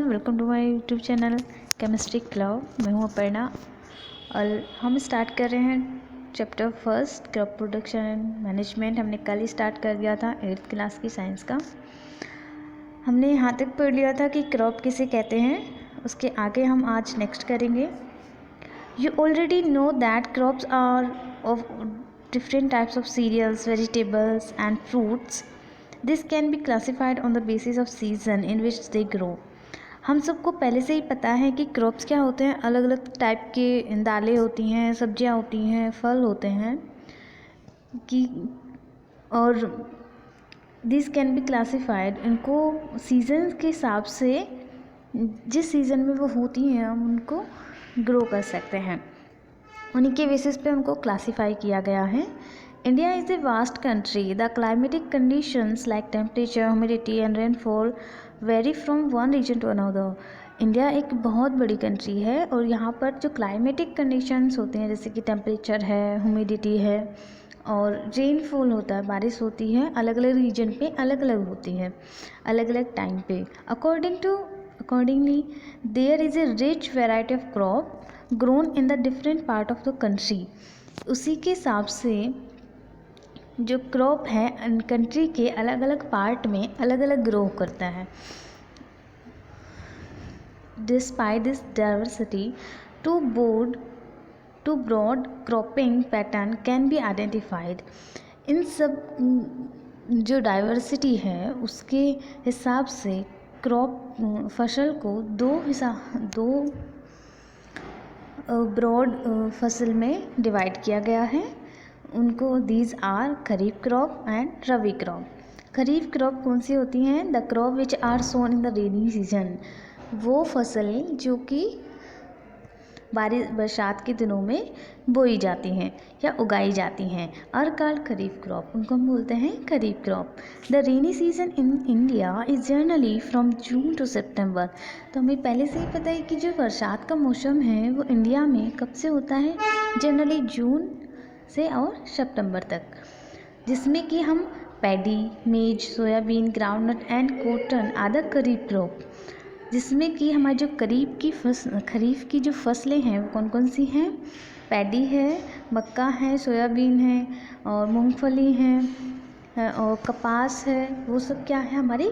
Everyone, welcome to my YouTube channel chemistry club. मैं हूँ अपर्णा और हम स्टार्ट कर रहे हैं chapter first crop production and management. हमने कल ही स्टार्ट कर दिया था 8th क्लास की साइंस का। हमने यहाँ तक पढ़ लिया था कि क्रॉप किसे कहते हैं। उसके आगे हम आज नेक्स्ट करेंगे। You already know that crops are of different types of cereals, vegetables and fruits. This can be classified on the basis of season in which they grow. हम सबको पहले से ही पता है कि क्रॉप्स क्या होते हैं। अलग अलग टाइप के दालें होती हैं, सब्जियां होती हैं, फल होते हैं कि और दिस कैन बी क्लासिफाइड, इनको सीजन के हिसाब से जिस सीज़न में वो होती हैं हम उनको ग्रो कर सकते हैं। उन्हीं के बेसिस पे उनको क्लासीफाई किया गया है। India is a vast country. The climatic conditions like temperature, humidity and rainfall vary from one region to another. India एक बहुत बड़ी कंट्री है और यहाँ पर जो क्लाइमेटिक कंडीशंस होते हैं जैसे कि टेम्परेचर है, ह्यूमिडिटी है और रेनफॉल होता है, बारिश होती है, अलग अलग रीजन पे अलग अलग होती है, अलग अलग टाइम पे। Accordingly, there is a rich variety of crop grown in the different part of the country. उसी के हिसाब से जो क्रॉप है कंट्री के अलग अलग पार्ट में अलग अलग ग्रो करता है। Despite this diversity two broad cropping pattern can be identified. इन सब जो डाइवर्सिटी है उसके हिसाब से क्रॉप फसल को दो ब्रॉड फसल में डिवाइड किया गया है। उनको these are kharif crop and rabi crop. Kharif crop कौन सी होती हैं? The crop which are sown in the rainy season. वो फसल जो कि बरसात के दिनों में बोई जाती हैं या उगाई जाती हैं। आर कॉल्ड खरीफ क्रॉप, उनको हम बोलते हैं kharif crop. The rainy season in India is generally from June to September. तो हमें पहले से ही पता है कि जो बरसात का मौसम है वो इंडिया में कब से होता है? जनरली जून से और सितंबर तक, जिसमें कि हम पैडी, मेज, सोयाबीन, ग्राउंडनट एंड कॉटन आदि खरीफ क्रॉप, जिसमें कि हमारी जो खरीफ की जो फसलें हैं वो कौन कौन सी हैं? पैडी है, मक्का है, सोयाबीन है और मूंगफली है और कपास है। वो सब क्या है? हमारी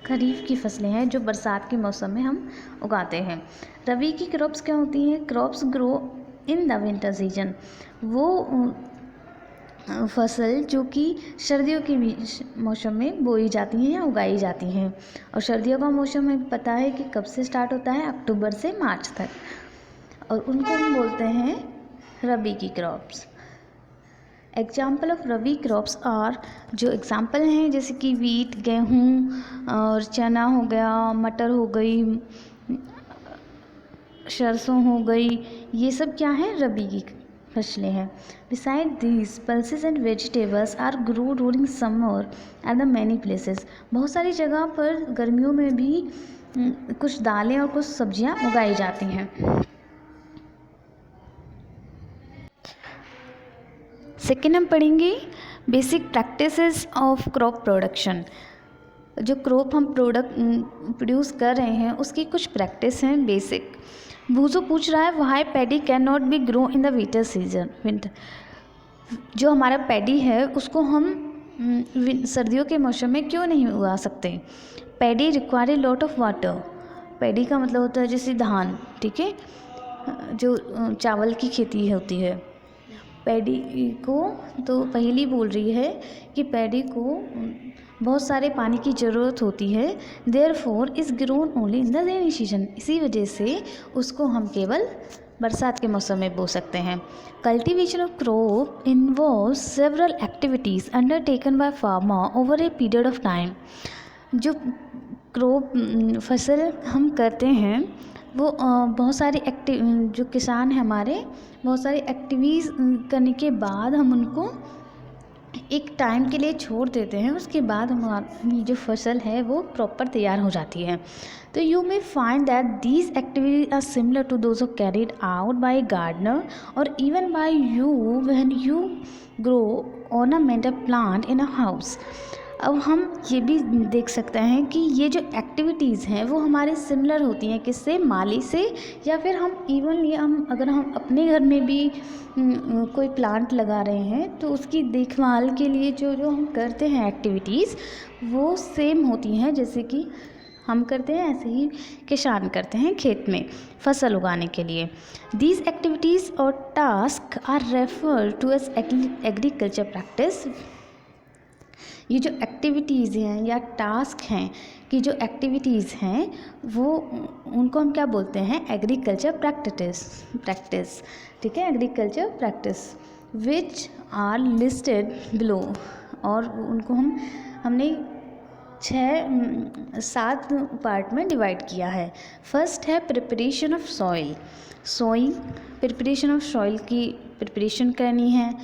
खरीफ की फसलें हैं जो बरसात के मौसम में हम उगाते हैं। रबी की क्रॉप्स क्या होती हैं? Crops grow in the winter season. वो फसल जो कि सर्दियों के मौसम में बोई जाती हैं या उगाई जाती हैं। और सर्दियों का मौसम हमें पता है कि कब से स्टार्ट होता है? अक्टूबर से मार्च तक। और उनको हम बोलते हैं रबी की crops. Example of rabi crops are, जो एग्जाम्पल हैं जैसे कि वीट, गेहूँ और चना हो गया, मटर हो गई, सरसों हो गई, ये सब क्या है? रबी की फसलें हैं। Beside these pulses and vegetables are grow during summer at the many places. बहुत सारी जगह पर गर्मियों में भी कुछ दालें और कुछ सब्जियां उगाई जाती हैं। सेकेंड हम पढ़ेंगे basic practices of crop production. जो क्रॉप हम प्रोड्यूस कर रहे हैं उसकी कुछ प्रैक्टिस हैं बेसिक। बूजो पूछ रहा है why paddy can not be grow in the winter. जो हमारा पैडी है उसको हम सर्दियों के मौसम में क्यों नहीं उगा सकते? Paddy require a lot of water. Paddy का मतलब होता है जैसे धान, ठीक है, जो चावल की खेती होती है। पैडी को तो पहली बोल रही है कि पैडी को बहुत सारे पानी की ज़रूरत होती है। Therefore is grown only in the rainy season. इसी वजह से उसको हम केवल बरसात के मौसम में बो सकते हैं। Cultivation of crop involves several activities undertaken by farmer over a period of time. जो क्रॉप फसल हम करते हैं वो बहुत सारी जो किसान हैं हमारे, बहुत सारी एक्टिविटीज़ करने के बाद हम उनको एक टाइम के लिए छोड़ देते हैं। उसके बाद हमारी जो फसल है वो प्रॉपर तैयार हो जाती है। तो you may find that these activities are similar to those of carried out by gardener or even by you when you grow ornamental plant in a house. अब हम ये भी देख सकते हैं कि ये जो एक्टिविटीज़ हैं वो हमारे सिमिलर होती हैं, किससे, माली से, या फिर हम इवन ये हम अगर हम अपने घर में भी कोई प्लांट लगा रहे हैं तो उसकी देखभाल के लिए जो जो हम करते हैं एक्टिविटीज़ वो सेम होती हैं, जैसे कि हम करते हैं ऐसे ही किसान करते हैं खेत में फसल उगाने के लिए। दीज एक्टिविटीज़ और task are refer to as agriculture practice. ये जो एक्टिविटीज़ हैं या टास्क हैं कि जो एक्टिविटीज़ हैं वो उनको हम क्या बोलते हैं, एग्रीकल्चर प्रैक्टिस, ठीक है, agriculture practice which are listed below. और उनको हमने 7 पार्ट में डिवाइड किया है। फर्स्ट है preparation of soil, sowing, preparation of soil की प्रिपरेशन करनी है,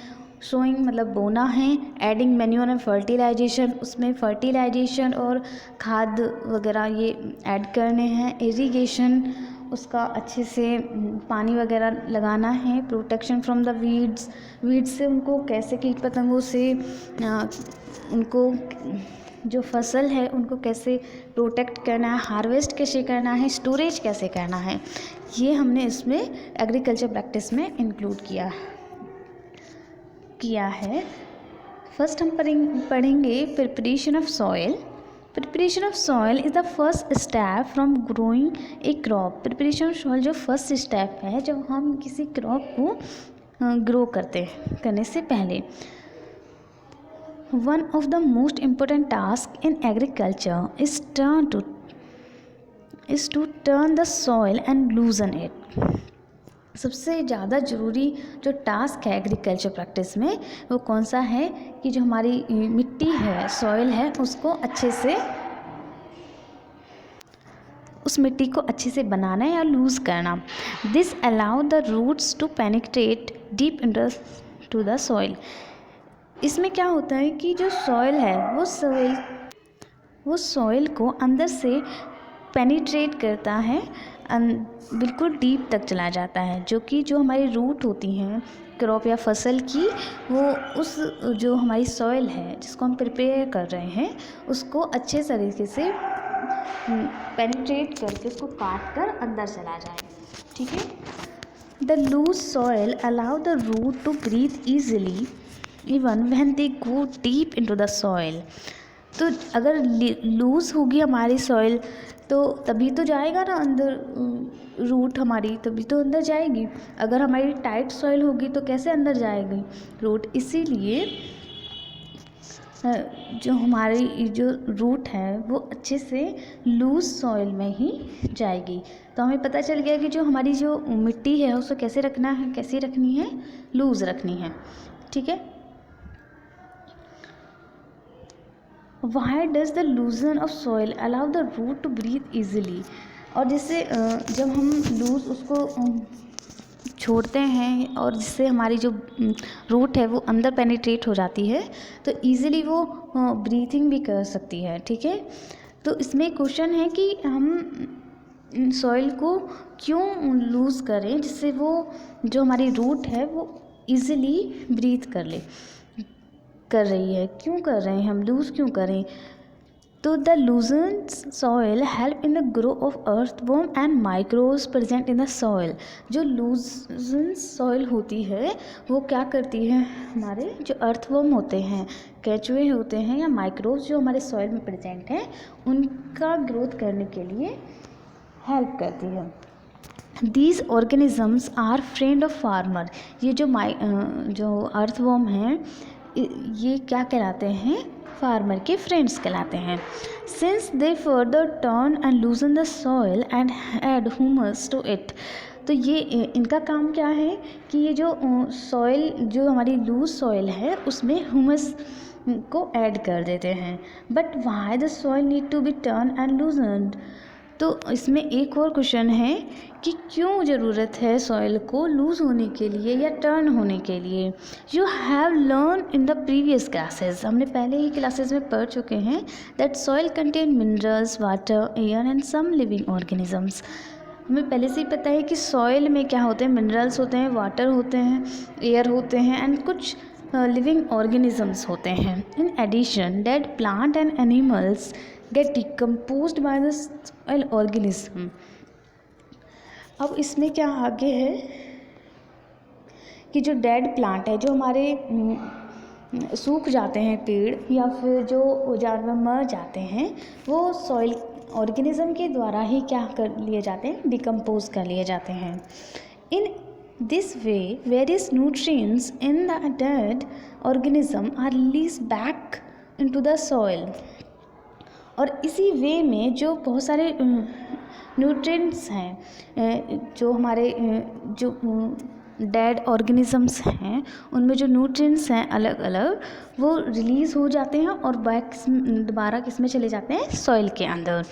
सोइंग मतलब बोना है, एडिंग मैन्योर एंड फर्टिलाइजेशन, उसमें फर्टिलाइजेशन और खाद वगैरह ये ऐड करने हैं, इरिगेशन उसका अच्छे से पानी वगैरह लगाना है, प्रोटेक्शन फ्रॉम द वीड्स से उनको कैसे, कीट पतंगों से उनको जो फसल है उनको कैसे प्रोटेक्ट करना है, हार्वेस्ट कैसे करना है, स्टोरेज कैसे करना है, ये हमने इसमें एग्रीकल्चर प्रैक्टिस में इंक्लूड किया है। फर्स्ट हम पढ़ेंगे preparation of soil. Preparation of soil is the first step from growing A crop. Preparation of soil जो फर्स्ट स्टेप है जब हम किसी क्रॉप को ग्रो करने से पहले। One of the most important tasks in agriculture is to turn the soil and loosen it. सबसे ज़्यादा ज़रूरी जो टास्क है एग्रीकल्चर प्रैक्टिस में वो कौन सा है कि जो हमारी मिट्टी है, सॉइल है, उसको अच्छे से, उस मिट्टी को अच्छे से बनाना या लूज़ करना। This allow the roots to penetrate deep into the soil. इसमें क्या होता है कि जो सॉइल है वो सॉइल को अंदर से पेनिट्रेट करता है, बिल्कुल डीप तक चला जाता है, जो कि जो हमारी रूट होती हैं क्रॉप या फसल की, वो उस जो हमारी सॉइल है जिसको हम प्रिपेयर कर रहे हैं उसको अच्छे तरीके से पेनिट्रेट करके उसको काट कर अंदर चला जाए, ठीक है। The loose soil allow the root to breathe easily even when they go deep into the soil. तो अगर लूज़ होगी हमारी सॉइल तो तभी तो जाएगा ना अंदर, रूट हमारी तभी तो अंदर जाएगी। अगर हमारी टाइट सॉइल होगी तो कैसे अंदर जाएगी रूट। इसीलिए जो हमारी जो रूट है वो अच्छे से लूज़ सॉइल में ही जाएगी। तो हमें पता चल गया कि जो हमारी जो मिट्टी है उसको कैसे रखना है, कैसी रखनी है, लूज़ रखनी है, ठीक है। Why does the loosen of soil allow the root to breathe easily? और जिससे जब हम लूज़ उसको छोड़ते हैं और जिससे हमारी जो रूट है वो अंदर पेनिट्रेट हो जाती है तो ईज़िली वो ब्रीथिंग भी कर सकती है, ठीक है। तो इसमें क्वेश्चन है कि हम सॉइल को क्यों लूज़ करें जिससे वो जो हमारी रूट है वो ईज़िली ब्रीथ कर रही है। क्यों कर रहे हैं हम, लूज़ क्यों करें। तो the लूजन soil help in the grow of earthworm and microbes present in the soil. जो लूजन सॉइल होती है वो क्या करती है, हमारे जो अर्थवर्म होते हैं, केंचुए होते हैं या माइक्रोब्स जो हमारे सॉइल में प्रेजेंट हैं उनका ग्रोथ करने के लिए हेल्प करती है। These organisms are friend of farmer. ये जो अर्थवर्म हैं ये क्या कहलाते हैं, फार्मर के फ्रेंड्स कहलाते हैं। Since they further turn and loosen the soil and add humus to it. तो ये इनका काम क्या है कि ये जो सॉइल जो हमारी लूज सॉइल है उसमें ह्यूमस को ऐड कर देते हैं। But why the soil need to be turn and loosened. तो इसमें एक और क्वेश्चन है कि क्यों ज़रूरत है सॉइल को लूज़ होने के लिए या टर्न होने के लिए। You have learn in the previous classes, हमने पहले ही क्लासेस में पढ़ चुके हैं that soil contain minerals, water, air and some living organisms. हमें पहले से ही पता है कि सॉइल में क्या होते हैं, मिनरल्स होते हैं, वाटर होते हैं, एयर होते हैं एंड कुछ लिविंग ऑर्गेनिजम्स होते हैं। In addition dead plant and animals get decomposed by the soil organism. अब इसमें क्या आगे है कि जो डेड प्लांट है, जो हमारे सूख जाते हैं पेड़ या फिर जो जानवर मर जाते हैं, वो सॉइल ऑर्गेनिज्म के द्वारा ही क्या कर लिए जाते हैं, डिकम्पोज कर लिए जाते हैं। In this way various nutrients in the dead organism are released back into the soil. और इसी वे में जो बहुत सारे न्यूट्रिएंट्स हैं, जो हमारे जो डेड ऑर्गेनिजम्स हैं, उनमें जो न्यूट्रिएंट्स हैं अलग अलग, वो रिलीज़ हो जाते हैं और बैक दोबारा किस में चले जाते हैं, सॉइल के अंदर।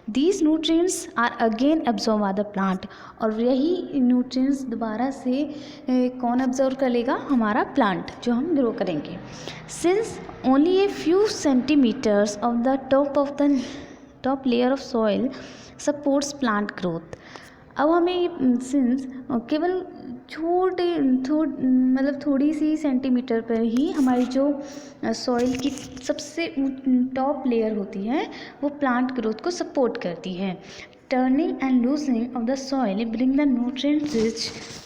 These nutrients are again absorb by the plant. और यही न्यूट्रिएंट्स दोबारा से कौन एब्जॉर्ब कर लेगा, हमारा प्लांट जो हम ग्रो करेंगे। Since only a few centimetres of the top layer of soil supports plant growth. अब हमें सिंस केवल मतलब थोड़ी सी सेंटीमीटर पर ही हमारी जो सॉइल की सबसे टॉप लेयर होती है, वो प्लांट ग्रोथ को सपोर्ट करती है। Turning and loosening of the soil bring the nutrient rich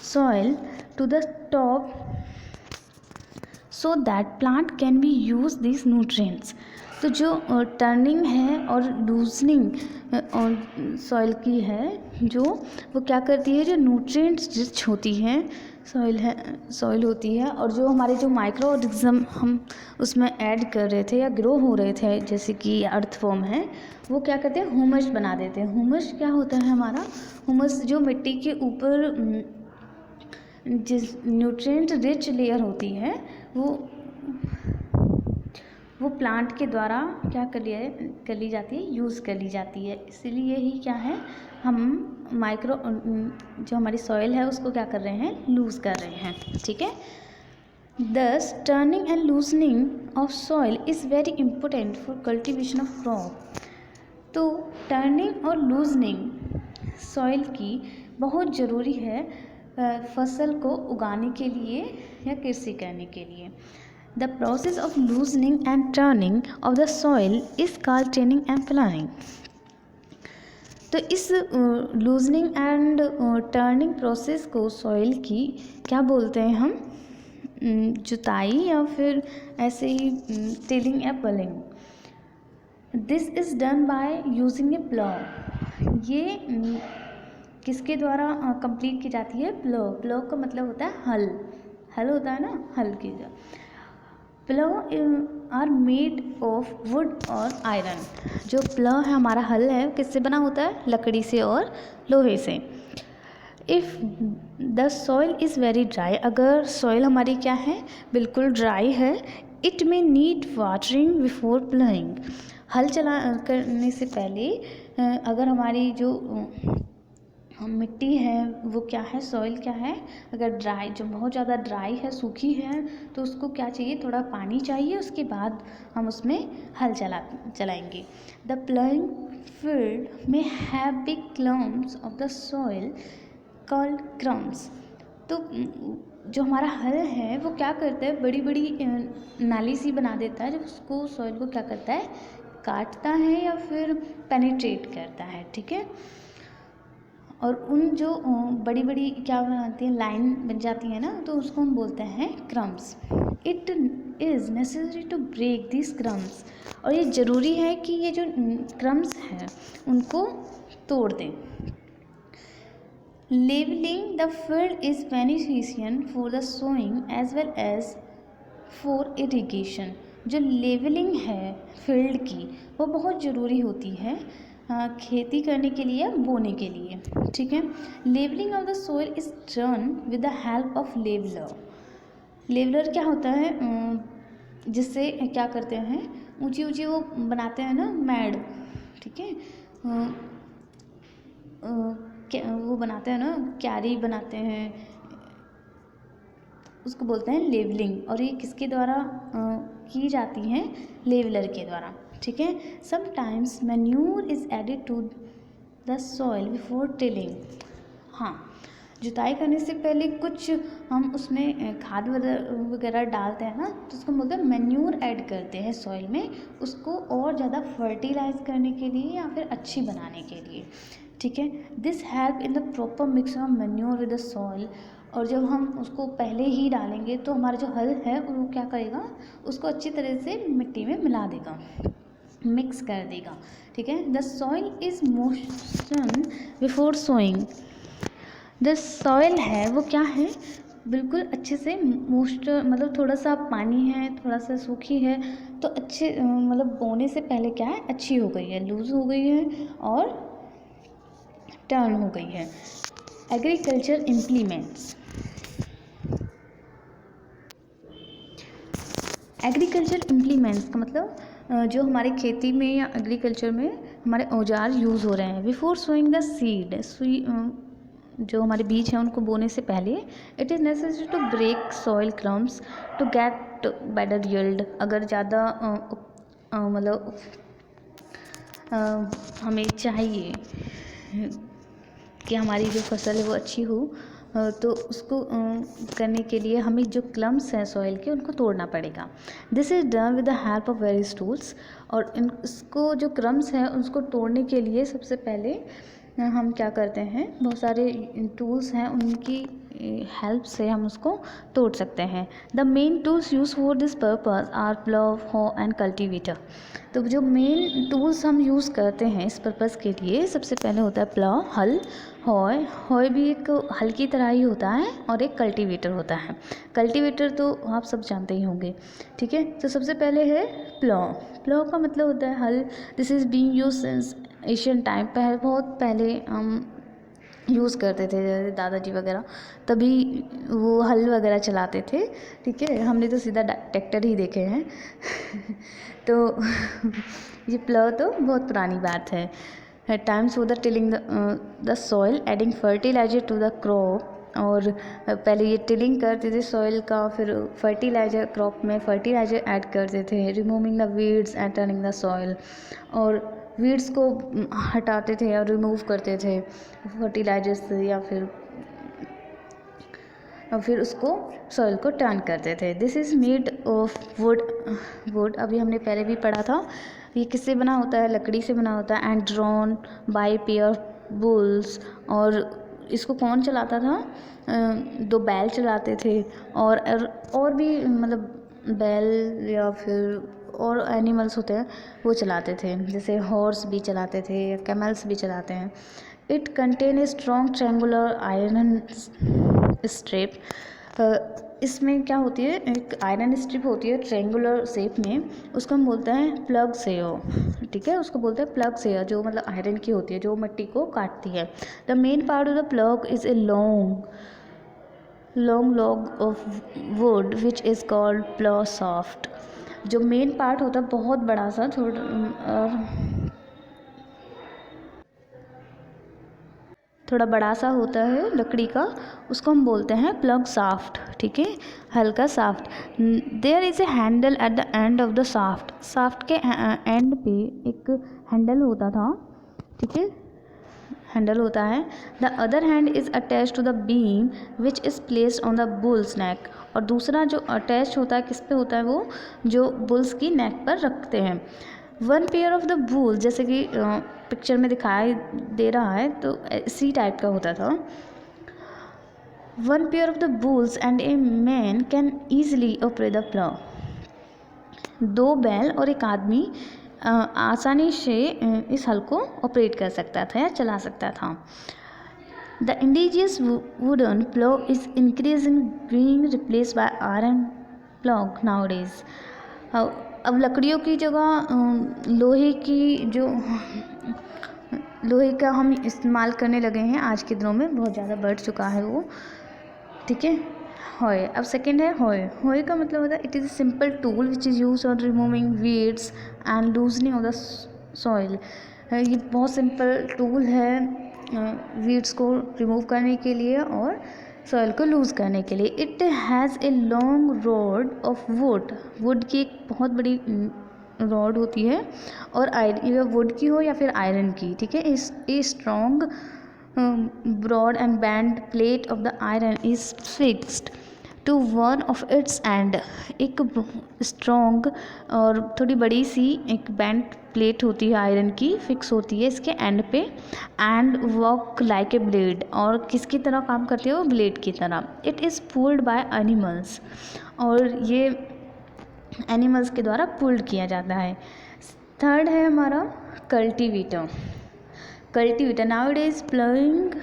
soil to the top so that plant can be use this nutrients. तो जो टर्निंग है और लूजनिंग और सॉइल की है, जो वो क्या करती है, जो न्यूट्रिएंट्स रिच होती है सॉइल होती है, और जो हमारे जो माइक्रो ऑर्गेनिज्म हम उसमें ऐड कर रहे थे या ग्रो हो रहे थे, जैसे कि अर्थवॉर्म है, वो क्या करते हैं, ह्यूमस बना देते हैं। ह्यूमस क्या होता है, हमारा ह्यूमस जो मिट्टी के ऊपर जिस न्यूट्रिएंट रिच लेयर होती है, वो प्लांट के द्वारा क्या कर ली जाती है, यूज़ कर ली जाती है। इसीलिए ही क्या है, हम जो हमारी सॉइल है उसको क्या कर रहे हैं, लूज़ कर रहे हैं। ठीक है। दस turning and loosening of soil is very important for cultivation of crop. तो टर्निंग और लूजनिंग सॉइल की बहुत ज़रूरी है फसल को उगाने के लिए या कृषि करने के लिए। The process of loosening and turning of the soil is called training and planning. तो इस लूजनिंग एंड टर्निंग प्रोसेस को सॉइल की क्या बोलते हैं हम, जुताई या फिर ऐसे ही टिलिंग या playing. This is done by using A plough. ये किसके द्वारा कंप्लीट की जाती है, प्लाव। प्लाव का मतलब होता है हल होता है ना, हल की। Plough are made of wood और आयरन। जो प्लाव है, हमारा हल है, किससे बना होता है, लकड़ी से और लोहे से। If the soil is very dry, अगर सॉइल हमारी क्या है, बिल्कुल ड्राई है, it may need watering before प्लाइंग। हल करने से पहले अगर हमारी जो मिट्टी है वो क्या है, सॉइल क्या है, अगर ड्राई, जो बहुत ज़्यादा ड्राई है, सूखी है, तो उसको क्या चाहिए, थोड़ा पानी चाहिए। उसके बाद हम उसमें हल चलाएंगे। द प्लाइंग फील्ड में have big clumps of the soil called crumbs. तो जो हमारा हल है वो क्या करता है, बड़ी बड़ी नाली सी बना देता है, जब उसको सॉइल को क्या करता है, काटता है या फिर पेनिट्रेट करता है। ठीक है। और उन जो बड़ी बड़ी क्या बनाती हैं, लाइन बन जाती है ना, तो उसको हम बोलते हैं crumbs. It is necessary to break this crumbs. और ये ज़रूरी है कि ये जो क्रम्स हैं उनको तोड़ दें। Levelling the field is beneficial for the sowing as well as for irrigation. जो लेवलिंग है फील्ड की, वो बहुत ज़रूरी होती है खेती करने के लिए, बोने के लिए। ठीक है। Levelling of the soil is done with the help of leveller. Leveller क्या होता है, जिससे क्या करते हैं, ऊंची ऊंची वो बनाते हैं ना, मैड। ठीक है। वो बनाते हैं ना, क्यारी बनाते हैं, उसको बोलते हैं लेवलिंग। और ये किसके द्वारा की जाती हैं, लेवलर के द्वारा। ठीक है। Sometimes manure is added to the soil before tilling. हाँ, जुताई करने से पहले कुछ हम उसमें खाद वगैरह डालते हैं ना, तो उसको बोलते हैं मैन्योर ऐड करते हैं सॉइल में, उसको और ज़्यादा फर्टिलाइज करने के लिए या फिर अच्छी बनाने के लिए, ठीक है। This help in the proper mix of manure with the soil. और जब हम उसको पहले ही डालेंगे तो हमारा जो हल है वो क्या करेगा, उसको अच्छी तरह से मिट्टी में मिला देगा, मिक्स कर देगा, ठीक है। The soil is motion before sowing. The soil है वो क्या है, बिल्कुल अच्छे से मोस्ट मतलब थोड़ा सा पानी है, थोड़ा सा सूखी है, तो अच्छे मतलब बोने से पहले क्या है, अच्छी हो गई है, लूज़ हो गई है और टर्न हो गई है। Agriculture implements. एग्रीकल्चर इम्प्लीमेंट्स का मतलब जो हमारे खेती में या एग्रीकल्चर में हमारे औजार यूज़ हो रहे हैं। बिफोर सोइंग द सीड, जो हमारे बीज हैं उनको बोने से पहले, it is necessary to break soil crumbs to get better yield. अगर ज़्यादा मतलब हमें चाहिए कि हमारी जो फसल है वो अच्छी हो, तो उसको करने के लिए हमें जो क्लम्स हैं सॉइल के उनको तोड़ना पड़ेगा। This is done with the help of various tools. और इसको जो क्रम्स हैं उसको तोड़ने के लिए सबसे पहले हम क्या करते हैं, बहुत सारे टूल्स हैं, उनकी हेल्प से हम उसको तोड़ सकते हैं। The main tools use for this purpose are plough, hoe and cultivator. तो जो मेन टूल्स हम यूज़ करते हैं इस पर्पज़ के लिए, सबसे पहले होता है प्लाउ, हल, हॉय। हॉय भी एक हल की तरह ही होता है, और एक कल्टीवेटर होता है। कल्टीवेटर तो आप सब जानते ही होंगे, ठीक है। तो सबसे पहले है प्लाउ। प्लाउ का मतलब होता है हल। This is being used since Asian time. बहुत पहले हम यूज़ करते थे, जैसे दादाजी वगैरह, तभी वो हल वगैरह चलाते थे, ठीक है। हमने तो सीधा ट्रैक्टर ही देखे हैं तो ये प्लाउ तो बहुत पुरानी बात है। Times for the tilling the soil, adding fertiliser to the crop. और पहले ये टिलिंग करते थे सॉइल का, फिर फर्टिलाइजर, क्रॉप में फर्टिलाइजर ऐड करते थे, removing the weeds and turning the soil. और वीड्स को हटाते थे और रिमूव करते थे फर्टिलाइजर से, या फिर उसको सॉइल को टर्न करते थे। This is made of would अभी हमने पहले भी पढ़ा था। ये किससे बना होता है, लकड़ी से बना होता है। And drawn by pair bulls. और इसको कौन चलाता था, दो बैल चलाते थे, और भी मतलब बैल या फिर और एनिमल्स होते हैं वो चलाते थे, जैसे हॉर्स भी चलाते थे, कैमल्स भी चलाते हैं। It contain a strong triangular iron strip. इसमें क्या होती है, एक आयरन स्ट्रिप होती है ट्रेंगुलर शेप में, उसको हम बोलते हैं प्लग सेयो, ठीक है। उसको बोलते हैं प्लग सेयो, जो मतलब आयरन की होती है, जो मिट्टी को काटती है। The main part of the plug is a long log of would which is called plough soft. जो मेन पार्ट होता है बहुत बड़ा सा, थोड़ा बड़ा सा होता है लकड़ी का, उसको हम बोलते हैं प्लग साफ्ट, ठीक है, हल्का shaft. There is a handle at the end of the shaft. Shaft के एंड पे एक हैंडल होता था, ठीक है, हैंडल होता है। The other hand is attach to the beam which is placed on the bull's neck. और दूसरा जो अटैच होता है किस पे होता है, वो जो बुल्स की नेक पर रखते हैं। One pair of the bull, जैसे कि पिक्चर में दिखाई दे रहा है, तो इसी टाइप का होता था। One pair of the bulls and a man can easily operate the plough. दो बैल और एक आदमी आसानी से इस हल को ऑपरेट कर सकता था या चला सकता था। The indigenous wooden plough is increasing being replace by iron plough nowadays. अब लकड़ियों की जगह लोहे का हम इस्तेमाल करने लगे हैं आज के दिनों में, बहुत ज़्यादा बढ़ चुका है वो, ठीक है। हॉय, अब सेकेंड है हॉय। हॉय का मतलब होता है it is a simple tool which is use on removing weeds and loosening of the soil. ये बहुत सिंपल टूल है वीड्स को रिमूव करने के लिए और सॉइल को लूज़ करने के लिए। It has a long rod of would की एक बहुत बड़ी रॉड होती है, और आयरन, वुड की हो या फिर आयरन की, ठीक है। A strong broad and bent plate of the iron is fixed to one of its end. एक स्ट्रॉन्ग और थोड़ी बड़ी सी एक बेंट प्लेट होती है आयरन की, फिक्स होती है इसके एंड पे, and work like a blade, और किसकी तरह काम करती है वो, ब्लेड की तरह. It is pulled by animals, और ये एनिमल्स के द्वारा पुल्ड किया जाता है. थर्ड है हमारा cultivator. Cultivator now days प्लाइंग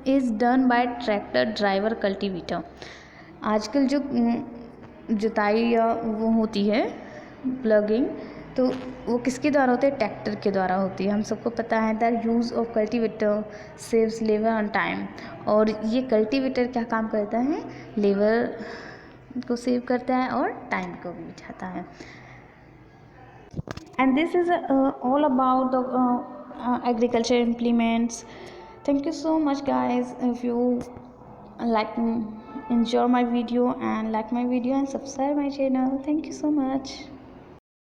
is done by tractor driver cultivator. आजकल जो जुताई या वो होती है प्लगिंग, तो वो किसके द्वारा होती है, ट्रैक्टर के द्वारा होती है. हम सबको पता है that use of cultivator saves labour and time. और ये कल्टीवेटर क्या काम करता है, लेबर को सेव करता है और टाइम को भी बचाता है. And this is all about the agriculture implements. Thank you so much guys. If you like enjoy my video and like my video and subscribe my channel. Thank you so much.